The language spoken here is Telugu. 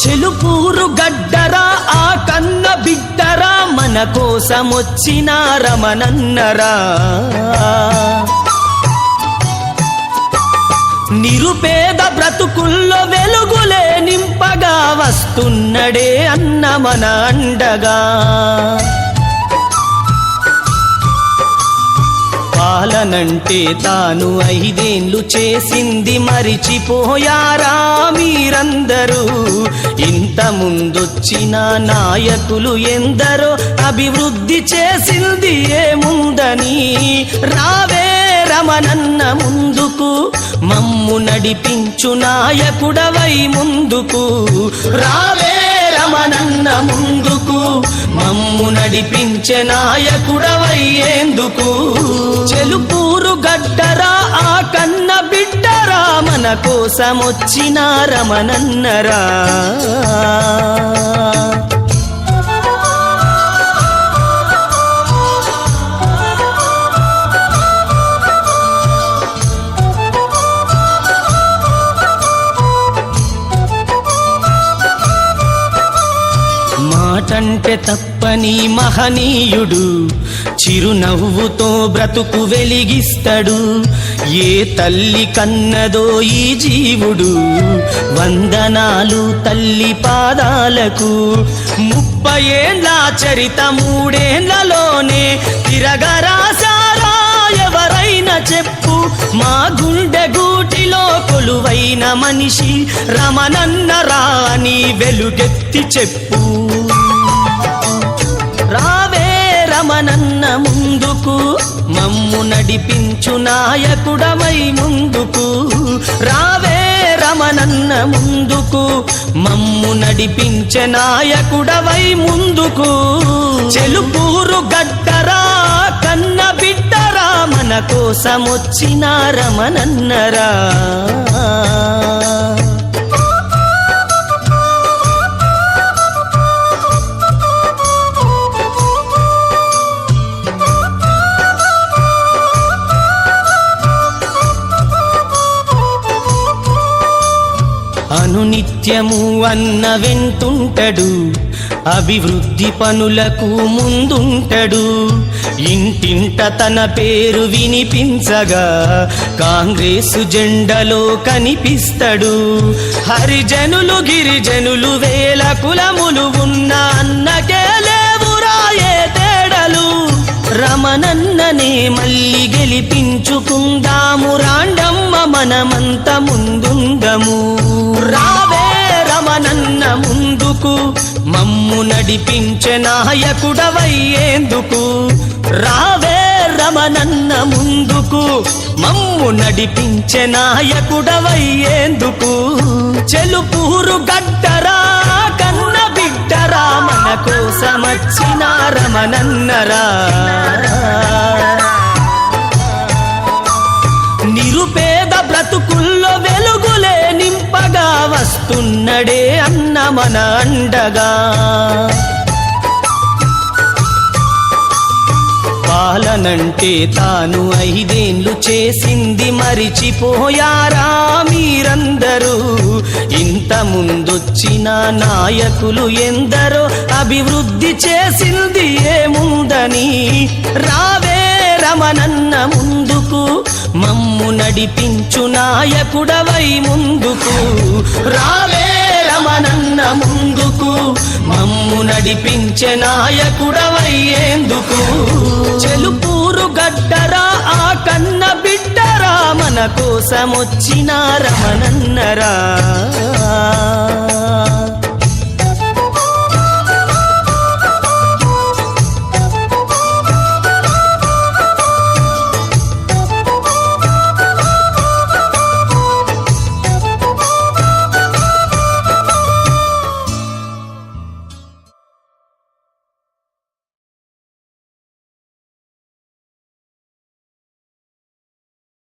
చెలుపూరు గడ్డరా ఆ కన్న బిడ్డరా మన కోసమొచ్చిన రమణన్నరా నిరుపేద బ్రతుకుల్లో వెలుగులే నింపగా వస్తున్నడే అన్న మన అండగా పాలనంటే తాను 5 ఏళ్ళు చేసింది మరిచిపోయారా మీరందరూ ఇంత ముందొచ్చిన నాయకులు ఎందరో అభివృద్ధి చేసింది ఏముందని రావే రమణన్న ముందుకు మమ్ము నడిపించు నాయకుడవై ముందుకు రావే రమణన్న ముందుకు మమ్ము నడిపించే నాయకుడవయ్యేందుకు చెలుపూరు గడ్డరా ఆ కన్న బిడ్డరా మన కోసమొచ్చిన రమణన్నరా మాటంటే తప్పని మహనీయుడు చిరునవ్వుతో బ్రతుకు వెలిగిస్తాడు ఏ తల్లి కన్నదో ఈ జీవుడు వందనాలు తల్లి పాదాలకు 30 ఏళ్ల చరిత 3 ఏళ్లలోనే తిరగరాసారా ఎవరైనా చెప్పు మా గుండె గూటిలో కొలువైన మనిషి రమణన్న రాని వెలుగెత్తి చెప్పు రావే రమణన్న ముందుకు మమ్ము నడిపించు నాయకుడవై ముందుకు రావే రమణన్న ముందుకు మమ్ము నడిపించే నాయకుడవై ముందుకు చెలుపూరు గడ్డరా కన్న బిడ్డరా మన కోసమొచ్చిన రమణన్నరా అనునిత్యము అన్న వెంటుంటడు అభివృద్ధి పనులకు ముందుంటడు ఇంటింట తన పేరు వినిపించగా కాంగ్రెసు జెండలో కనిపిస్తాడు హరిజనులు గిరిజనులు వేల కులములు ఉన్న అన్నకే లేవురా ఏ తేడలు రమణన్ననే మళ్ళీ గెలిపించుకుందాము రాండమ్మ మనమంత ముందుందము రావే రమణన్న ముందుకు మమ్ము నడిపించే నాయకుడవయ్యేందుకు రావే రమణన్న ముందుకు మమ్ము నడిపించే నాయకుడవయ్యేందుకు చెలుపూరు గడ్డరా కన్న బిడ్డరా మన కోసమొచ్చిన రమణన్నరా నిరుపేద బ్రతుకుల్లో వెలుగులే నింపగా వస్తున్నడే అన్న మన అండగా పాలనంటే తాను 5 ఏళ్ళు చేసింది మరిచిపోయారా మీరందరూ ఇంత ముందొచ్చిన నాయకులు ఎందరో అభివృద్ధి చేసింది ఏముందని రావే రమణన్న ముందుకు మమ్ము నడిపించు నాయకుడవై ముందుకు రావే రమణన్న ముందుకు మమ్ము నడిపించే నాయకుడవయ్యేందుకు చెలుపూరు గడ్డరా ఆ కన్న బిడ్డరా మన కోసమొచ్చిన రమణన్నరా